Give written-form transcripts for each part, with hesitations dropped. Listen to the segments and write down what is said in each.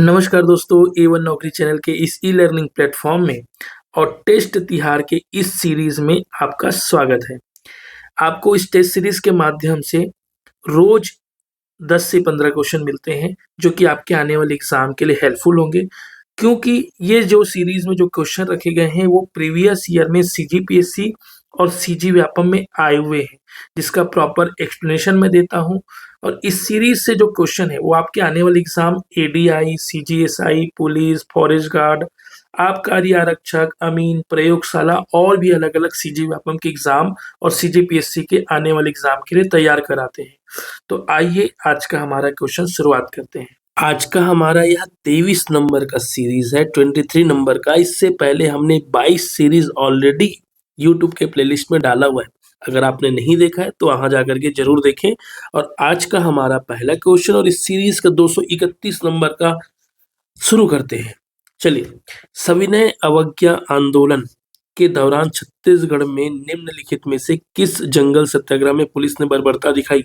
नमस्कार दोस्तों, A1 नौकरी चैनल के इस ई लर्निंग प्लेटफॉर्म में और टेस्ट तिहार के इस सीरीज में आपका स्वागत है। आपको इस टेस्ट सीरीज के माध्यम से रोज 10 से 15 क्वेश्चन मिलते हैं जो कि आपके आने वाले एग्जाम के लिए हेल्पफुल होंगे, क्योंकि ये जो सीरीज में जो क्वेश्चन रखे गए हैं वो प्रीवियस ईयर में सीजीपीएससी और सीजी व्यापम में आए हुए हैं, जिसका प्रॉपर एक्सप्लेनेशन मैं देता हूं। और इस सीरीज से जो क्वेश्चन है वो आपके आने वाले exam ADI, CGSI, police, forest guard, आबकारी आरक्षक, अमीन, प्रयोगशाला और भी अलग अलग सीजी व्यापम के एग्जाम और सीजीपीएससी के आने वाले एग्जाम के लिए तैयार कराते हैं। तो आइए आज का हमारा क्वेश्चन शुरुआत करते हैं। आज का हमारा यह 23 नंबर का सीरीज है, 23 नंबर का। इससे पहले हमने 22 सीरीज ऑलरेडी यूट्यूब के प्लेलिस्ट में डाला हुआ है। अगर आपने नहीं देखा है तो वहां जाकर के जरूर देखें। और आज का हमारा पहला क्वेश्चन और इस सीरीज का 231 नंबर का शुरू करते हैं। चलिए, सविनय अवज्ञा आंदोलन के दौरान छत्तीसगढ़ में निम्नलिखित में से किस जंगल सत्याग्रह में पुलिस ने बर्बरता दिखाई?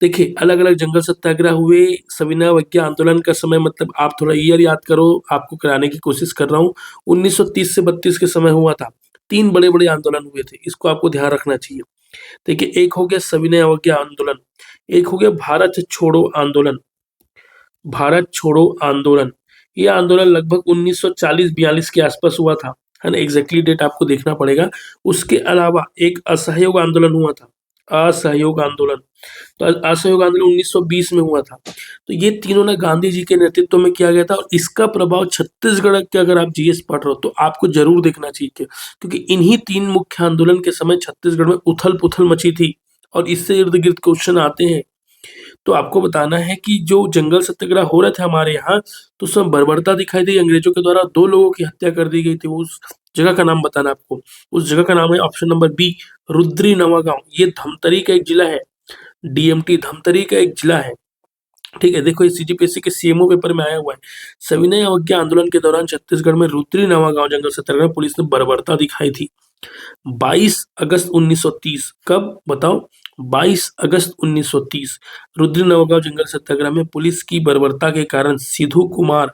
देखिए, अलग अलग जंगल सत्याग्रह हुए सविनय अवज्ञा आंदोलन का समय, मतलब आप थोड़ा ईयर याद करो, आपको कराने की कोशिश कर रहा हूँ। 1930 से 32 के समय हुआ था। 3 बड़े बड़े आंदोलन हुए थे, इसको आपको ध्यान रखना चाहिए। देखिए, एक हो गया सविनय अवज्ञा आंदोलन, एक हो गया भारत छोड़ो आंदोलन। भारत छोड़ो आंदोलन, ये आंदोलन लगभग 1940-42 के आसपास हुआ था, है ना। एग्जैक्टली डेट आपको देखना पड़ेगा। उसके अलावा एक असहयोग आंदोलन हुआ था, असहयोग आंदोलन। तो असहयोग आंदोलन 1920 में हुआ था। तो ये तीनों ने गांधी जी के नेतृत्व में किया गया था और इसका प्रभाव छत्तीसगढ़ के, अगर आप जीएस पढ़ रहे हो तो आपको जरूर देखना चाहिए, क्योंकि इन्हीं 3 मुख्य आंदोलन के समय छत्तीसगढ़ में उथल पुथल मची थी और इससे इर्द गिर्द क्वेश्चन आते हैं। तो आपको बताना है कि जो जंगल सत्याग्रह हो रहे थे हमारे यहाँ, तो उसमें बर्बरता दिखाई दी। अंग्रेजों के द्वारा 2 लोगों की हत्या कर दी गई थी। उस जगह का नाम बताना आपको। उस जगह का नाम है option number B, Rudri Navagaon. ये धमतरी का एक जिला है, डीएमटी धमतरी का एक जिला है। ठीक है, देखो ये सीजीपीएससी के सीएमओ पेपर में आया हुआ है। सविनय अवज्ञा आंदोलन के दौरान छत्तीसगढ़ में रुद्री नवागांव जंगल सत्याग्रह पुलिस ने बर्बरता दिखाई थी। 22 अगस्त 1930, कब बताओ? 22 अगस्त 1930 रुद्री नवागांव जंगल सत्याग्रह में पुलिस की बर्बरता के कारण सिद्धू कुमार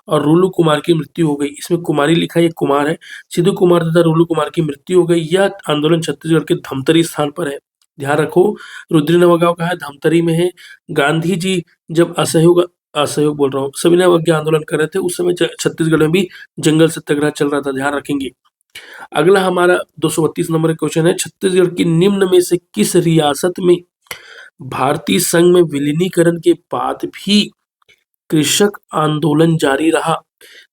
और रुलू कुमार की मृत्यु हो गई। इसमें कुमारी लिखा है, ये कुमार है। सिद्धू कुमार तथा रुलू कुमार की मृत्यु हो गई। यह आंदोलन छत्तीसगढ़ के धमतरी स्थान पर है। ध्यान रखो, रुद्री नवागांव कहाँ है? धमतरी में है। गांधी जी जब असहयोग असहयोग बोल रहा हूँ सविनय अवज्ञा आंदोलन कर रहे थे, उस समय छत्तीसगढ़ में भी जंगल सत्याग्रह चल रहा था, ध्यान रखेंगे। अगला हमारा 232 नंबर का क्वेश्चन है, छत्तीसगढ़ की निम्न में से किस रियासत में भारतीय संघ में विलीनीकरण के बाद भी कृषक आंदोलन जारी रहा?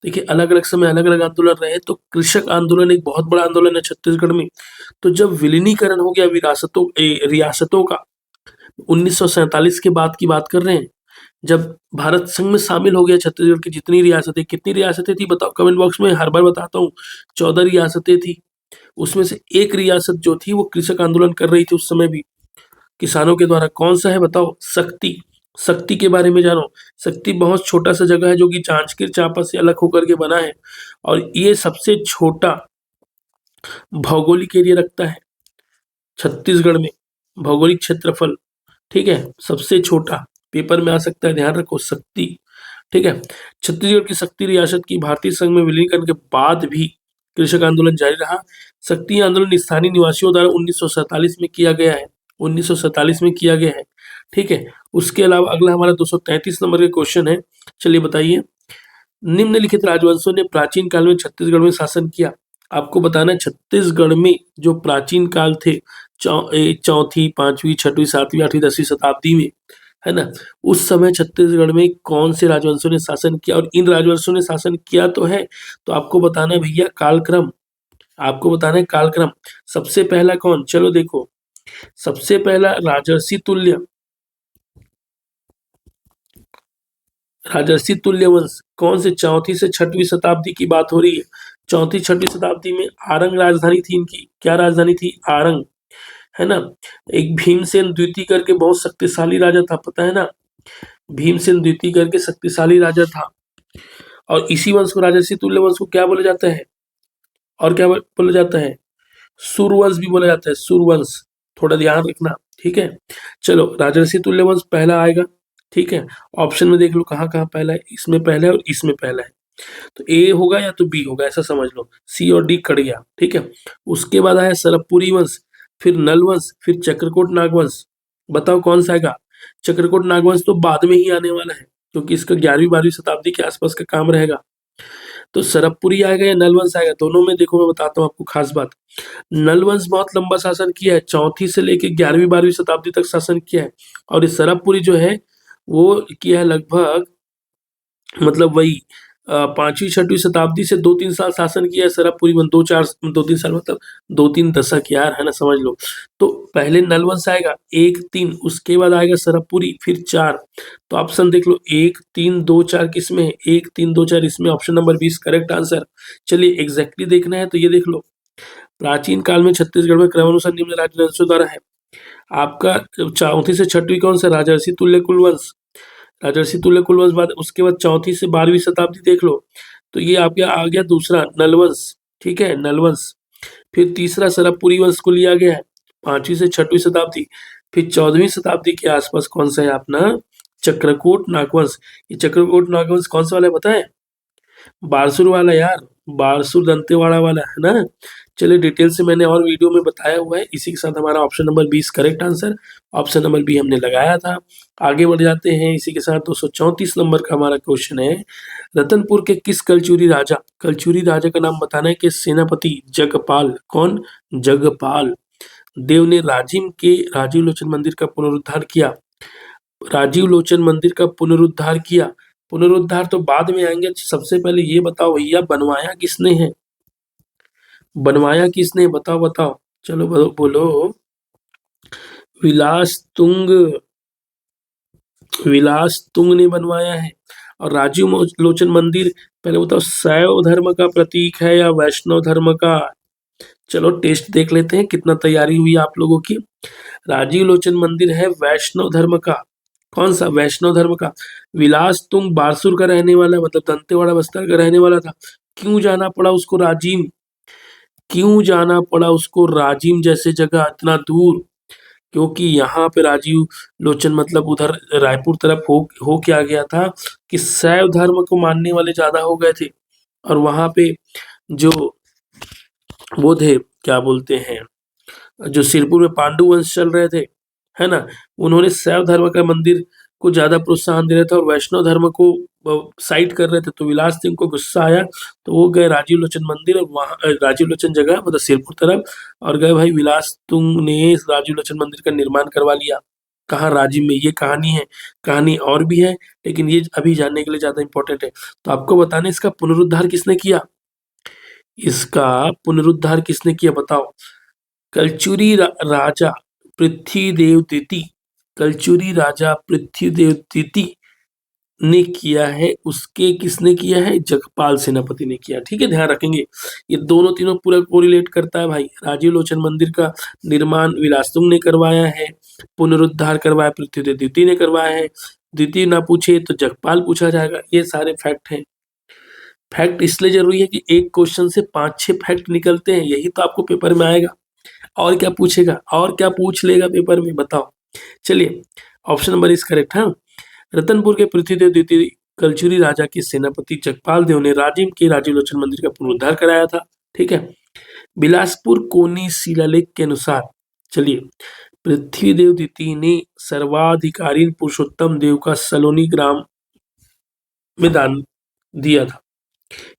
देखिए, अलग अलग समय अलग अलग आंदोलन रहे, तो कृषक आंदोलन एक बहुत बड़ा आंदोलन है छत्तीसगढ़ में। तो जब विलीनीकरण हो गया रियासतों का, 1947 के बाद की बात कर रहे हैं, जब भारत संघ में शामिल हो गया छत्तीसगढ़ की जितनी रियासतें, कितनी रियासतें थी बताओ कमेंट बॉक्स में, हर बार बताता हूँ। 14 रियासतें थी। उसमें से एक रियासत जो थी वो कृषक आंदोलन कर रही थी उस समय भी, किसानों के द्वारा। कौन सा है बताओ? शक्ति। शक्ति के बारे में जानो। शक्ति बहुत छोटा सा जगह है जो कि जांजगीर चांपा से अलग होकर के बना है, और ये सबसे छोटा भौगोलिक एरिया रखता है छत्तीसगढ़ में, भौगोलिक क्षेत्रफल। ठीक है, सबसे छोटा, पेपर में आ सकता है, ध्यान रखो, शक्ति। ठीक है, छत्तीसगढ़ की शक्ति रियासत की भारतीय संघ में विलीनीकरण के बाद भी कृषक आंदोलन जारी रहा। शक्ति आंदोलन स्थानीय निवासियों द्वारा 1947 में किया गया है, 1947 में किया गया है। ठीक है, उसके अलावा अगला हमारा 233 नंबर का क्वेश्चन है। चलिए बताइए, निम्नलिखित राजवंशों ने प्राचीन काल में छत्तीसगढ़ में शासन किया? आपको बताना है छत्तीसगढ़ में जो प्राचीन काल थे, चौथी, पांचवी, छठवीं, सातवीं, आठवीं, 10वीं शताब्दी में, है ना, उस समय छत्तीसगढ़ में कौन से राजवंशों ने शासन किया? और इन राजवंशों ने शासन किया तो है, तो आपको बताना है भैया कालक्रम। आपको बताना है कालक्रम। सबसे पहला कौन? चलो देखो, सबसे पहला राजर्षि तुल्य, राजर्षि तुल्य वंश। कौन से? चौथी से छठवीं शताब्दी की बात हो रही है। चौथी छठवीं शताब्दी में आरंग राजधानी थी इनकी। क्या राजधानी थी? आरंग, है ना। एक भीमसेन द्वितीय करके बहुत शक्तिशाली राजा था, पता है ना, भीमसेन द्वितीय करके शक्तिशाली राजा था। और इसी वंश को, राजर्षि तुल्य वंश को क्या बोला जाता है? और क्या बोला जाता है? सूर्यवंश भी बोला जाता है, सूर्यवंश। थोड़ा ध्यान रखना, ठीक है। चलो, राजर्षि तुल्य वंश पहला आएगा। ठीक है, ऑप्शन में देख लो कहाँ कहाँ पहला है, इसमें पहला है और इसमें पहला है। तो ए होगा या तो बी होगा, ऐसा समझ लो। सी और डी कट गया, ठीक है। उसके बाद आया सरबपुरी वंश, फिर नल वंश, फिर चक्रकोट नागवंश। बताओ कौन सा आएगा? चक्रकोट नागवंश तो बाद में ही आने वाला है, क्योंकि इसका 11वीं 12वीं शताब्दी के आसपास का काम रहेगा। तो सरबपुरी आएगा या नलवंश आएगा? दोनों में देखो मैं बताता हूँ आपको खास बात। नलवंश बहुत लंबा शासन किया है, चौथी से लेके 11वीं 12वीं शताब्दी तक शासन किया है। और ये सरबपुरी जो है वो किया है लगभग, मतलब वही 5वीं 6वीं शताब्दी से 2-3 साल शासन किया है सरबपुरी वन, 2-3 साल मतलब 2-3 दशक यार, है ना, समझ लो। तो पहले नलवंश आएगा 1-3, उसके बाद आएगा सरबपुरी, फिर 4। तो ऑप्शन देख लो 1-3-2-4 किसमें है? 1-3-2-4 इसमें, ऑप्शन नंबर 20 करेक्ट आंसर। चलिए एग्जैक्टली देखना है तो ये देख लो, प्राचीन काल में छत्तीसगढ़ में क्रमानुसार निम्न राजवंशों द्वारा है। आपका 4वीं से 6वीं कौन सा? राजर्षि तुल्य कुलवंश। राजर्षि तुल्य कुलवंश बाद, उसके बाद 4वीं से 12वीं शताब्दी देख लो, तो ये आपके आ गया दूसरा नलवंश, ठीक है, नलवंश। फिर तीसरा सरबपुरी वंश को लिया गया है 5वीं से 6वीं शताब्दी। फिर 14वीं शताब्दी के आसपास कौन सा है अपना? चक्रकोट नागवंश। ये चक्रकोट नागवंश कौन सा वाला है पता है? बारसुर वाला यार, बारसुर दंतेवाड़ा वाला, है ना। चलिए डिटेल से मैंने और वीडियो में बताया हुआ है। इसी के साथ हमारा option number 20 correct answer, option number B हमने लगाया था। आगे बढ़ जाते हैं इसी के साथ। 234 नंबर का हमारा क्वेश्चन है, रतनपुर के किस कलचुरी राजा, कलचुरी राजा का नाम बताना है कि सेनापति जगपाल, कौन? जगपाल देव ने राजिम के राजीव लोचन मंदिर का पुनरुद्धार किया। राजीव लोचन मंदिर का पुनरुद्धार किया। पुनरुद्धार तो बाद में आएंगे, सबसे पहले ये बताओ भैया बनवाया किसने है? बनवाया किसने? बताओ बताओ, चलो बोलो। विलास तुंग, विलास तुंग ने बनवाया है। और राजीव लोचन मंदिर, पहले बताओ शैव धर्म का प्रतीक है या वैष्णव धर्म का? चलो टेस्ट देख लेते हैं कितना तैयारी हुई आप लोगों की। राजीव लोचन मंदिर है वैष्णव धर्म का। कौन सा? वैष्णव धर्म का। विलास तुंग बारसूर का रहने वाला, मतलब दंतेवाड़ा बस्तर का रहने वाला था। क्यों जाना पड़ा उसको राजिम? क्यों जाना पड़ा उसको राजिम जैसे जगह इतना दूर? क्योंकि यहाँ पे राजीव लोचन मतलब उधर रायपुर तरफ हो क्या गया था कि शैव धर्म को मानने वाले ज्यादा हो गए थे। और वहां पे जो वो थे, क्या बोलते हैं, जो सिरपुर में पांडु वंश चल रहे थे, है ना, उन्होंने शैव धर्म का मंदिर को ज्यादा प्रोत्साहन दे रहे थे और वैष्णव धर्म को साइड कर रहे थे। तो विलास सिंह को गुस्सा आया, तो वो गए राजीव लोचन मंदिर, और वहाँ राजीव लोचन जगह मतलब सिरपुर तरफ, और गए भाई विलास तुंग ने राजीव लोचन मंदिर का निर्माण करवा लिया। कहाँ? राजिम में। ये कहानी है, कहानी और भी है, लेकिन ये अभी जानने के लिए ज्यादा इंपॉर्टेंट है। तो आपको बताना है इसका पुनरुद्धार किसने किया? इसका पुनरुद्धार किसने किया बताओ? कलचुरी राजा पृथ्वीदेव द्वितीय, कलचुरी राजा पृथ्वीदेव द्वितीय ने किया है। उसके किसने किया है? जगपाल सेनापति ने किया। ठीक है, ध्यान रखेंगे। ये दोनों तीनों पूरा कोरिलेट करता है भाई। राजीव लोचन मंदिर का निर्माण विलासतुंग ने करवाया है, पुनरुद्धार करवाया पृथ्वीदेव द्वितीय ने करवाया है। द्वितीय ना पूछे तो जगपाल पूछा जाएगा। ये सारे फैक्ट हैं। फैक्ट इसलिए जरूरी है कि एक क्वेश्चन से 5-6 फैक्ट निकलते हैं, यही तो आपको पेपर में आएगा। और क्या पूछेगा, और क्या पूछ लेगा पेपर में, बताओ। चलिए ऑप्शन नंबर इज करेक्ट। हाँ, रतनपुर के पृथ्वीदेव द्वितीय कलचुरी राजा के सेनापति जगपाल देव ने राजिम के राजीव लोचन मंदिर का पुनरुद्धार कराया था। ठीक है। बिलासपुर कोनी शिलालेख के अनुसार, चलिए, पृथ्वीदेव द्वितीय ने सर्वाधिकारीन पुरुषोत्तम देव का सलोनी ग्राम में दान दिया था।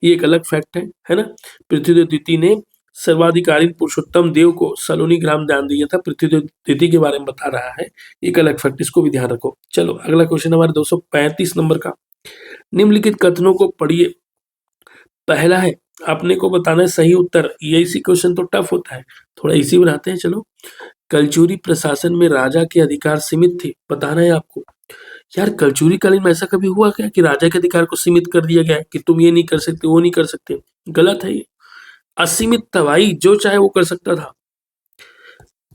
ये एक अलग फैक्ट है ना। पृथ्वीदेव द्वितीय ने सर्वाधिकारी पुरुषोत्तम देव को सलोनी ग्राम दान दिया था। पृथ्वीदेव द्वितीय के बारे में बता रहा है, एक अलग फैक्ट, इसको भी ध्यान रखो। चलो अगला क्वेश्चन हमारे 235 नंबर का। निम्नलिखित कथनों को पढ़िए। पहला है, अपने को बताना है सही उत्तर। ये इसी क्वेश्चन तो टफ होता है, थोड़ा इसी बनाते हैं। चलो, कलचुरी प्रशासन में राजा के अधिकार सीमित थे, बताना है आपको। यार कलचुरी कालीन में ऐसा कभी हुआ क्या कि राजा के अधिकार को सीमित कर दिया गया है कि तुम ये नहीं कर सकते, वो नहीं कर सकते? गलत है ये। असीमित था भाई, जो चाहे वो कर सकता था,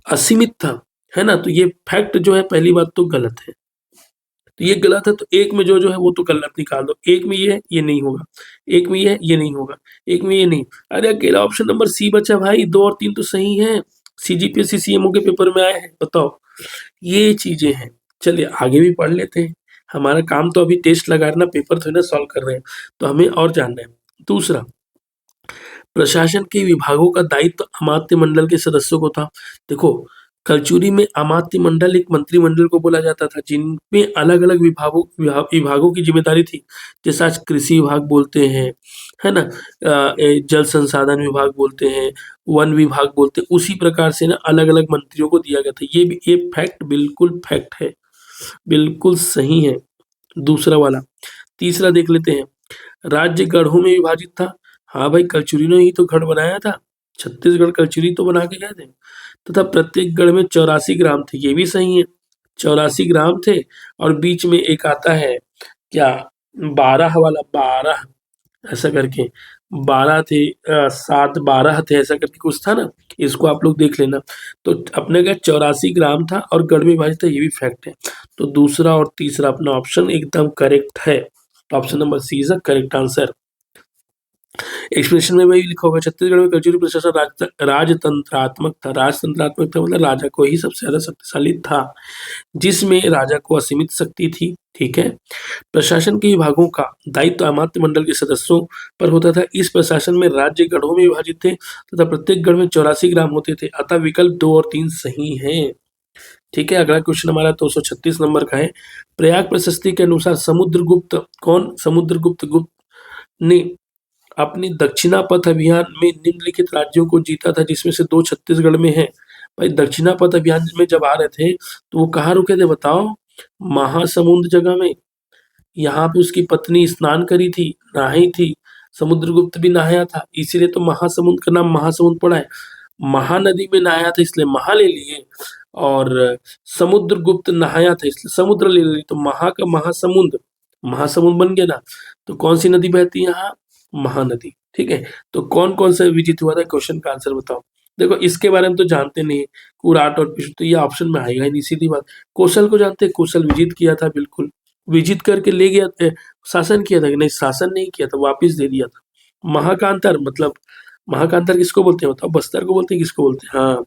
असीमित था, है ना। तो ये फैक्ट जो है, पहली बात तो गलत है। तो ये गलत है, तो एक में जो जो है वो तो गलत निकाल दो। एक में ये है, ये नहीं होगा। एक में ये है, ये नहीं होगा। एक में ये नहीं। अरे अकेला ऑप्शन नंबर सी बचा भाई, 2 और 3 तो सही है। सीजीपीएससी सीएमओ के पेपर में आए हैं, बताओ। ये चीजें हैं। चलिए आगे भी पढ़ लेते हैं। हमारा काम तो अभी टेस्ट लगा रहे ना, पेपर थोड़ी ना सॉल्व कर रहे हैं, तो हमें और जानना है। दूसरा, प्रशासन के विभागों का दायित्व अमात्य मंडल के सदस्यों को था। देखो, कलचुरी में अमात्य मंडल एक मंत्रिमंडल को बोला जाता था, जिनमें अलग अलग विभागों की जिम्मेदारी थी। जैसे आज कृषि विभाग बोलते हैं, है ना, जल संसाधन विभाग बोलते हैं, वन विभाग बोलते हैं, उसी प्रकार से ना अलग अलग मंत्रियों को दिया गया था। ये फैक्ट बिल्कुल फैक्ट है, बिल्कुल सही है। दूसरा वाला, तीसरा देख लेते हैं। राज्य गढ़ों में विभाजित था। हाँ भाई, कलचुरी ने ही तो गढ़ बनाया था, छत्तीसगढ़ कलचुरी तो बना के गए थे। तथा प्रत्येक गढ़ में 84 ग्राम थे, ये भी सही है, 84 ग्राम थे। और बीच में एक आता है क्या, 12 वाला, 12 ऐसा करके, 12 थे, 7 12 थे, ऐसा करके कुछ था ना, इसको आप लोग देख लेना। तो अपने का 84 ग्राम था और गढ़ में विभाजित था, ये भी फैक्ट है। तो दूसरा और तीसरा अपना ऑप्शन एकदम करेक्ट है। तो option number C is the correct answer. Expression में वही लिखा होगा, छत्तीसगढ़ में कल्चरल प्रशासन राजतंत्रात्मक था। राजतंत्रात्मक था मतलब राजा को ही सबसे ज्यादा शक्तिशाली था, जिसमें राजा को असीमित शक्ति थी। ठीक है। प्रशासन के विभागों का दायित्व अमात्य मंडल के सदस्यों पर होता था। इस प्रशासन में राज्य गढ़ों में विभाजित थे तथा प्रत्येक गढ़ में 84 ग्राम होते थे, अतः विकल्प 2 और 3 सही है। ठीक है। अगला क्वेश्चन हमारा 236 नंबर का है। प्रयाग प्रशस्ति के अनुसार समुद्रगुप्त कौन, समुद्रगुप्त गुप्त ने अपनी दक्षिणापथ अभियान में निम्नलिखित राज्यों को जीता था, जिसमें से 2 छत्तीसगढ़ में है। भाई, दक्षिणापथ अभियान में जब आ रहे थे तो वो कहाँ रुके थे बताओ? महासमुंद जगह में। यहाँ पे उसकी पत्नी स्नान करी थी, नहाई थी, समुद्रगुप्त भी नहाया था, इसीलिए तो महासमुंद का नाम महासमुंद पड़ा है। महानदी में नहाया था इसलिए महा ले लिए, और समुद्रगुप्त नहाया था इसलिए समुद्र ले लिए, तो महा का महासमुंद, महासमुंद बन गया ना। तो कौन सी नदी बहती है यहाँ? महानदी। ठीक है। तो कौन कौन सा विजित हुआ था, क्वेश्चन का आंसर बताओ। देखो, इसके बारे में तो जानते नहीं, कुराट और पिशु, तो ये ऑप्शन में आएगा ही नहीं, सीधी बात। कौशल को जानते हैं, कौशल विजित किया था, बिल्कुल विजित करके ले गया, शासन किया था कि नहीं? शासन नहीं किया था, वापिस दे दिया था। महाकांतर मतलब, महाकांतर किसको बोलते हैं बताओ? बस्तर को बोलते हैं, किसको बोलते हैं? हाँ।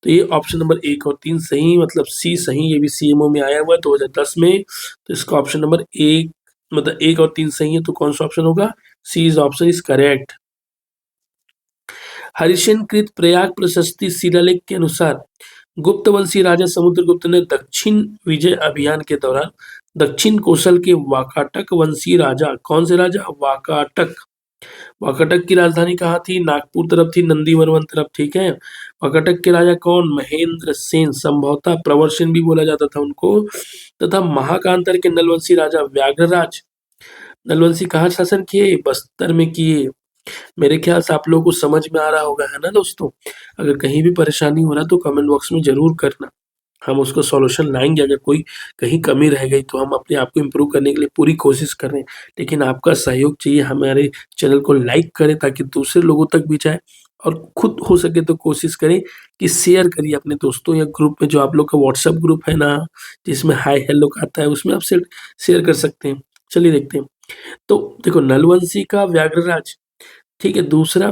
तो ये ऑप्शन नंबर 1 और 3 सही, मतलब सी सही। ये भी सीएमओ में आया हुआ है 2010 में। तो इसका ऑप्शन नंबर 1, मतलब 1 और 3 सही है, तो कौन सा ऑप्शन होगा? C is option is correct. Harishena कृत प्रयाग प्रशस्ति शिलालेख के अनुसार गुप्तवंशी राजा समुद्रगुप्त ने दक्षिण विजय अभियान के दौरान दक्षिण कौशल के वाकाटक वंशी राजा, कौन से राजा? वाकाटक। वाकाटक की राजधानी कहाँ थी? नागपुर तरफ थी, नंदीवर्मन तरफ। ठीक है। वाकाटक के राजा कौन? महेंद्र सेन, संभवतः प्रवर सेन भी बोला जाता था उनको। तथा महाकांतर के नलवंशी राजा व्याघ्रराज। नलवंशी कहाँ शासन किए? बस्तर में किए। मेरे ख्याल से आप लोगों को समझ में आ रहा होगा, है ना दोस्तों? अगर कहीं भी परेशानी हो रहा है तो कमेंट बॉक्स में जरूर करना, हम उसको सॉल्यूशन लाएंगे। अगर कोई कहीं कमी रह गई तो हम अपने आप को इम्प्रूव करने के लिए पूरी कोशिश कर रहे हैं। लेकिन आपका सहयोग चाहिए, हमारे चैनल को लाइक करें ताकि दूसरे लोगों तक भी जाए, और खुद हो सके तो कोशिश करें कि शेयर करिए अपने दोस्तों या ग्रुप में, जो आप लोग का व्हाट्सएप ग्रुप है ना, जिसमें हाय हेलो का आता है, उसमें आप शेयर कर सकते हैं। चलिए देखते हैं। तो देखो, नलवंशी का व्याघ्रराज, ठीक है। दूसरा,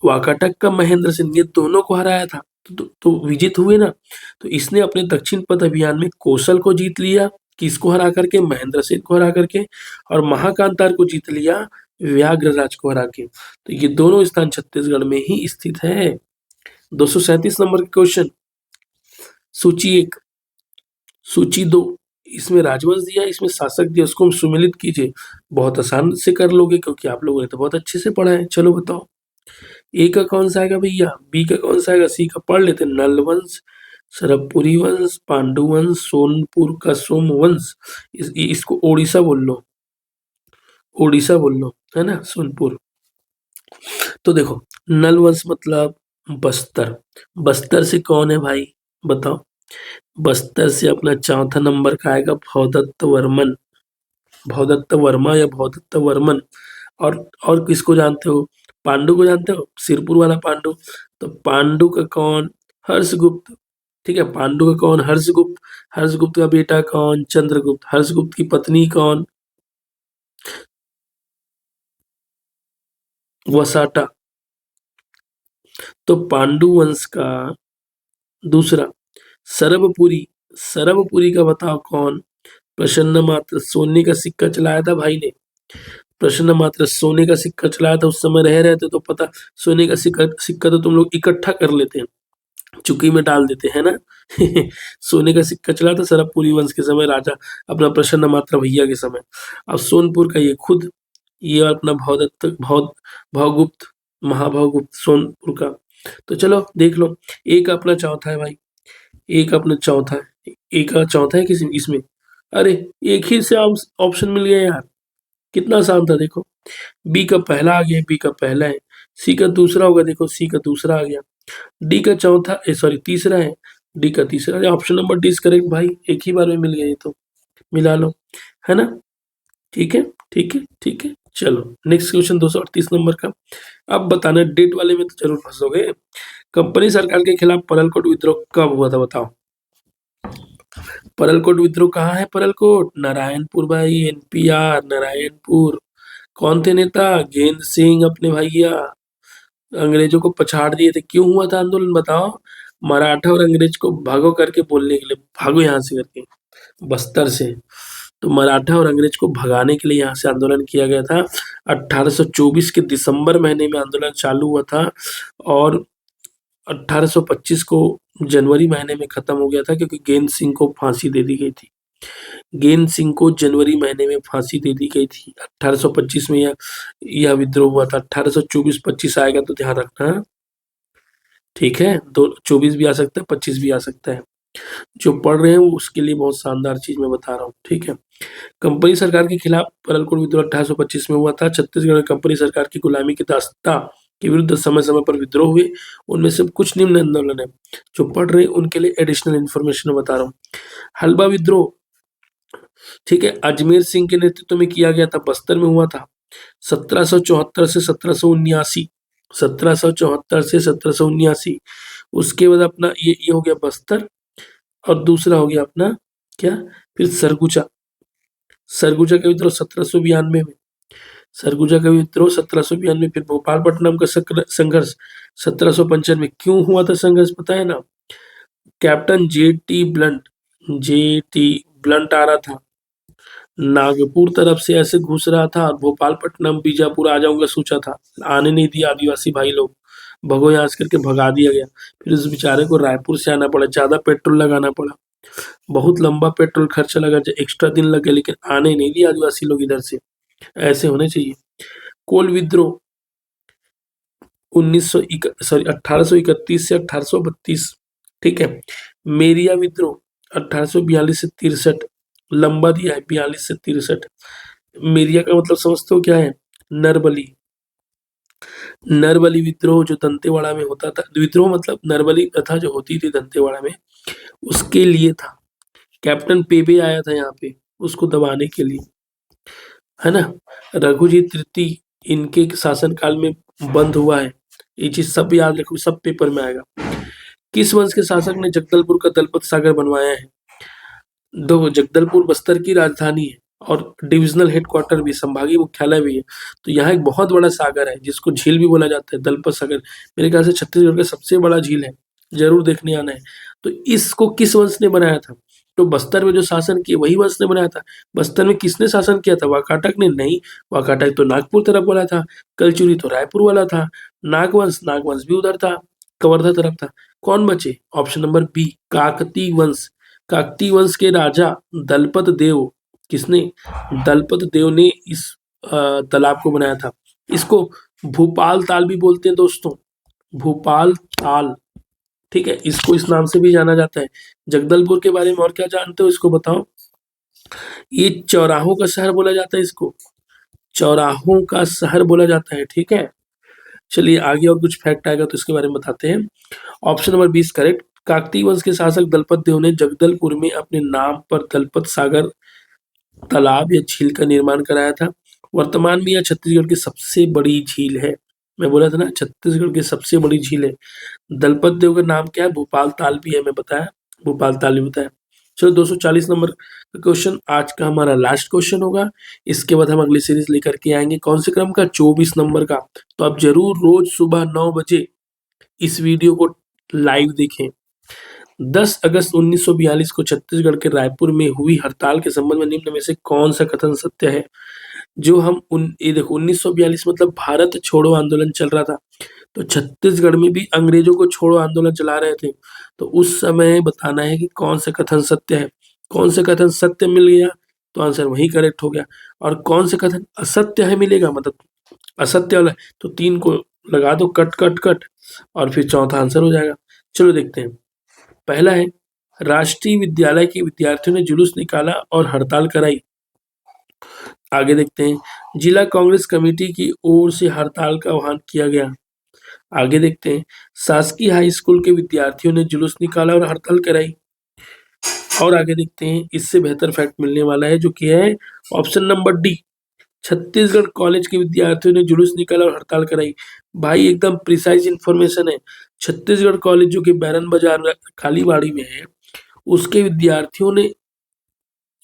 वाकाटक का महेंद्र सिंह, ये दोनों को हराया था, तो विजित हुए ना। तो इसने अपने दक्षिण पथ अभियान में कौशल को जीत लिया, किसको हरा करके? महेंद्र सिंह को हरा करके। और महाकांतार को जीत लिया, व्याघ्रराज को हरा के। तो ये दोनों स्थान छत्तीसगढ़ में ही स्थित है। 237 नंबर का क्वेश्चन, सूची 1, सूची 2, इसमें राजवंश दिया, इसमें शासक दिया, उसको हम सुमेलित कीजिए। बहुत आसान से कर लोगे क्योंकि आप लोगों ने तो बहुत अच्छे से पढ़ा है। चलो बताओ, ए का कौन सा आएगा भैया? बी का कौन सा आएगा? सी का पढ़ लेते हैं। नलवंश, सरबपुरी वंश, पांडुवंश, सोनपुर का सोमवंश। इसको ओडिशा बोल लो, ओडिशा बोल लो, है ना, सोनपुर। तो देखो, नलवंश मतलब बस्तर। बस्तर से कौन है भाई बताओ? बस्तर से अपना चौथा नंबर का आएगा भौदत्त वर्मन, भौदत्त वर्मा या भौदत्त वर्मन। और किसको जानते हो? पांडु को जानते हो, सिरपुर वाला पांडु। तो पांडु का कौन? हर्षगुप्त। ठीक है। पांडु का कौन? हर्षगुप्त। हर्षगुप्त का बेटा कौन? चंद्रगुप्त। हर्षगुप्त की पत्नी कौन? वसाटा। तो पांडु वंश का दूसरा, सरबपुरी। सरबपुरी का बताओ कौन? प्रसन्न मात्र सोने का सिक्का चलाया था भाई ने, प्रसन्न मात्र सोने का सिक्का चलाया था। उस समय रह रहे थे तो पता, सोने का सिक्का सिक्का तो तुम लोग इकट्ठा कर लेते हैं, चुकी में डाल देते हैं ना। सोने का सिक्का चला था सरबपुरी वंश के समय, राजा अपना प्रसन्न मात्रा भैया के समय। अब सोनपुर का ये खुद, ये अपना भवदत्त भवगुप्त, महाभवगुप्त सोनपुर का। तो चलो देख लो, एक अपना चौथा है भाई, एक अपना चौथा है, एक का चौथा है किसी इसमें। अरे एक ही से ऑप्शन मिल गया यार, कितना आसान था देखो। बी का पहला आ गया, बी का पहला है। सी का दूसरा होगा, देखो सी का दूसरा आ गया। डी का चौथा, सॉरी तीसरा है, डी का तीसरा है। Option number D is correct भाई, एक ही बार में मिल गया ये तो, मिला लो, है ना। ठीक है ठीक है ठीक है। चलो नेक्स्ट क्वेश्चन 238 नंबर का। अब बताना, डेट वाले में तो जरूर फंसोगे। कंपनी सरकार के खिलाफ परलकोट विद्रोह कब हुआ था बताओ। परलकोट विद्रोह कहाँ है? परलकोट नारायणपुर भाई, एनपीआर नारायणपुर। कौन थे नेता? गेंद सिंह अपने भैया, अंग्रेजों को पछाड़ दिए थे। क्यों हुआ था आंदोलन बताओ? मराठा और अंग्रेज को भागो करके बोलने के लिए, भागो यहाँ से करके, बस्तर से। तो मराठा और अंग्रेज को भगाने के लिए यहाँ से आंदोलन किया गया था। 1824 के दिसंबर महीने में आंदोलन चालू हुआ था और 1825 को जनवरी महीने में खत्म हो गया था, क्योंकि गेंद सिंह को फांसी दे दी गई थी। गेंद सिंह को जनवरी महीने में फांसी दे दी गई थी। 1825 में यह विद्रोह हुआ था। 1824-25 आएगा तो ध्यान रखना, ठीक है। दो 24 भी आ सकता है, 25 भी आ सकता है। जो पढ़ रहे हैं वो उसके लिए बहुत शानदार चीज मैं बता रहा हूँ, ठीक है। कंपनी सरकार के खिलाफ परलकोट विद्रोह 1825 में हुआ था। छत्तीसगढ़ में कंपनी सरकार की गुलामी की दास्ता के विरुद्ध समय समय पर विद्रोह हुए। उनमें से कुछ निम्न आंदोलन है, जो पढ़ रहे हैं उनके लिए एडिशनल इन्फॉर्मेशन बता रहा हूँ। हलबा विद्रोह, ठीक है, अजमेर सिंह के नेतृत्व में किया गया था, बस्तर में हुआ था। 1774 से 1779, 1774 से 1779। उसके बाद अपना ये हो गया बस्तर, और दूसरा हो गया अपना क्या, फिर सरगुजा। सरगुजा का विद्रोह 1792 में, सरगुजा का विद्रोह 1792। फिर भोपालपट्टनम का संघर्ष 1795। क्यों हुआ था संघर्ष पता है ना? कैप्टन जे टी ब्लंट आ रहा था, नागपुर तरफ से ऐसे घुस रहा था, और भोपालपट्टनम बीजापुर आ जाऊंगा सोचा था, आने नहीं दिया आदिवासी भाई लोग, भगो यहाँ से करके भगा दिया गया। फिर उस बेचारे को रायपुर से आना पड़ा, ज्यादा पेट्रोल लगाना पड़ा, बहुत लंबा पेट्रोल खर्चा लगा, एक्स्ट्रा दिन लगे, लेकिन आने नहीं दिया आदिवासी लोग इधर से। ऐसे होने चाहिए। कोल विद्रोह 1831 से 1832, ठीक है। मेरिया विद्रोह 1842 से 63, लंबा दिया है 42 से 63। मेरिया का मतलब समझते हो क्या है? नरबली। नरबली विद्रोह जो दंतेवाड़ा में होता था, विद्रोह मतलब नरबली प्रथा जो होती थी दंतेवाड़ा में, उसके लिए था। कैप्टन पेबे आया था यहाँ पे उसको दबाने के लिए, है ना। रघुजी तृतीय इनके शासनकाल में बंद हुआ है, ये चीज सब याद रखो, सब पेपर में आएगा। किस वंश के शासक ने जगदलपुर का दलपत सागर बनवाया है? दो, जगदलपुर बस्तर की राजधानी है और डिविजनल हेडक्वार्टर भी, संभागीय मुख्यालय भी है। तो यहाँ एक बहुत बड़ा सागर है जिसको झील भी बोला जाता है, दलपत सागर। मेरे ख्याल से छत्तीसगढ़ का सबसे बड़ा झील है, जरूर देखने आना है। तो इसको किस वंश ने बनाया था? तो बस्तर में जो शासन किया वही वंश ने बनाया था। बस्तर में किसने शासन किया था? वाकाटक ने? नहीं, वाकाटक तो नागपुर तरफ वाला था, कलचुरी तो रायपुर वाला था, नागवंश, नागवंश भी उधर था, कवर्धा तरफ था। कौन बचे? ऑप्शन नंबर बी, काकती वंश। काकती वंश के राजा दलपत देव, किसने? दलपत देव ने इस तालाब को बनाया था। इसको भूपाल ताल भी बोलते हैं दोस्तों, भूपाल ताल, ठीक है। इसको इस नाम से भी जाना जाता है। जगदलपुर के बारे में और क्या जानते हो इसको बताओ? ये चौराहों का शहर बोला जाता है इसको, चौराहों का शहर बोला जाता है, ठीक है। चलिए आगे और कुछ फैक्ट आएगा तो इसके बारे में बताते हैं। Option number 20 correct. काकतीय वंश के शासक दलपत देव ने जगदलपुर में अपने नाम पर दलपत सागर तालाब या झील का निर्माण कराया था। वर्तमान में यह छत्तीसगढ़ की सबसे बड़ी झील है। मैं बोला था ना छत्तीसगढ़ की सबसे बड़ी झील है। दलपत देव का नाम क्या है? भोपाल ताल भी है, मैं बताया, भोपाल ताल भी बताया। चलो 240 नंबर का क्वेश्चन आज का हमारा लास्ट क्वेश्चन होगा। इसके बाद हम अगली सीरीज लेकर के आएंगे, कौन से क्रम का? 24 नंबर का। तो आप जरूर रोज सुबह 9 बजे इस वीडियो को लाइव देखें, 10 अगस्त 1942 को छत्तीसगढ़ के रायपुर में हुई हड़ताल के संबंध में निम्न में से कौन सा कथन सत्य है? जो हम ये देखो 1942 मतलब भारत छोड़ो आंदोलन चल रहा था, तो छत्तीसगढ़ में भी अंग्रेजों को छोड़ो आंदोलन चला रहे थे। तो उस समय बताना है कि कौन सा कथन सत्य है। कौन सा कथन सत्य मिल गया तो आंसर वही करेक्ट हो गया, और कौन सा कथन असत्य है मिलेगा मतलब असत्य वाला, तो 3 को लगा दो कट कट कट, और फिर चौथा आंसर हो जाएगा। चलो देखते हैं। पहला है, राष्ट्रीय विद्यालय के विद्यार्थियों ने जुलूस निकाला और हड़ताल कराई। आगे देखते हैं, जिला कांग्रेस कमेटी की ओर से हड़ताल का आह्वान किया गया। आगे देखते हैं, शासकीय हाई स्कूल के विद्यार्थियों ने जुलूस निकाला और हड़ताल कराई। और आगे देखते हैं, इससे बेहतर फैक्ट मिलने वाला है जो कि है option number D, Chhattisgarh college के विद्यार्थियों ने जुलूस निकाला और हड़ताल कराई। भाई एकदम प्रिसाइज इंफॉर्मेशन है। छत्तीसगढ़ कॉलेज जो कि बैरन बाजार कालीबाड़ी में है, उसके विद्यार्थियों ने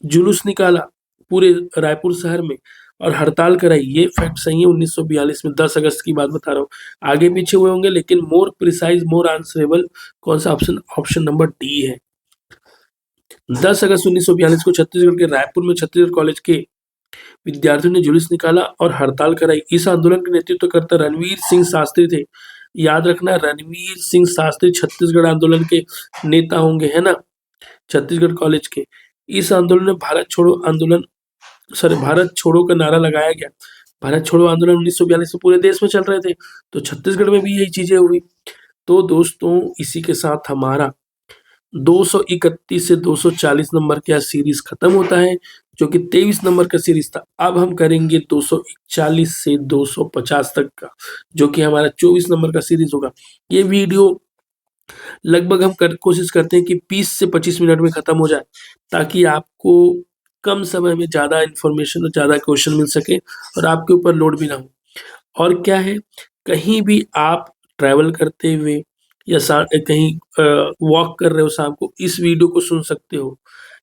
जुलूस निकाला पूरे रायपुर शहर में और हड़ताल कराई। ये फैक्ट सही है। 1942 में 10 अगस्त की बात बता रहा हूँ, आगे पीछे हुए होंगे लेकिन मोर प्रिसाइज मोर आंसरेबल कौन सा ऑप्शन? ऑप्शन नंबर डी है। 10 अगस्त 1942 को छत्तीसगढ़ के रायपुर में छत्तीसगढ़ कॉलेज के विद्यार्थियों ने जुलूस निकाला और हड़ताल कराई। इस आंदोलन का नेतृत्व करता रणवीर सिंह शास्त्री थे। याद रखना, रणवीर सिंह शास्त्री छत्तीसगढ़ आंदोलन के नेता होंगे, है ना, छत्तीसगढ़ कॉलेज के। इस आंदोलन में भारत छोड़ो का नारा लगाया गया। भारत छोड़ो आंदोलन 1942 में पूरे देश में चल रहे थे, तो छत्तीसगढ़ में भी यही चीजें हुई। तो दोस्तों इसी के साथ हमारा 231 से 240 नंबर का सीरीज खत्म होता है, जो कि 23 नंबर का सीरीज था। अब हम करेंगे 241 से 250 तक का, जो कि हमारा 24 नंबर का सीरीज होगा। ये वीडियो लगभग हम कोशिश करते हैं कि 20 से 25 मिनट में खत्म हो जाए, ताकि आपको कम समय में ज़्यादा इन्फॉर्मेशन और ज़्यादा क्वेश्चन मिल सके और आपके ऊपर लोड भी ना हो। और क्या है, कहीं भी आप ट्रैवल करते हुए या कहीं वॉक कर रहे हो शाम को, इस वीडियो को सुन सकते हो,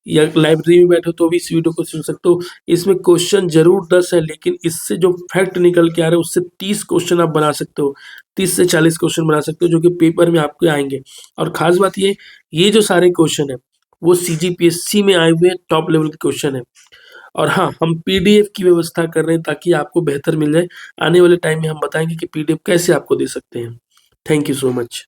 या लाइब्रेरी में बैठे हो तो भी इस वीडियो को सुन सकते हो। इसमें क्वेश्चन जरूर 10 है, लेकिन इससे जो फैक्ट निकल के आ रहे हैं उससे 30 क्वेश्चन आप बना सकते हो, 30 से 40 क्वेश्चन बना सकते हो, जो कि पेपर में आपके आएंगे। और खास बात ये जो सारे क्वेश्चन है वो CGPSC में आए हुए टॉप लेवल के क्वेश्चन है। और हाँ, हम PDF की व्यवस्था कर रहे हैं ताकि आपको बेहतर मिल जाए। आने वाले टाइम में हम बताएंगे कि PDF कैसे आपको दे सकते हैं। Thank you so much.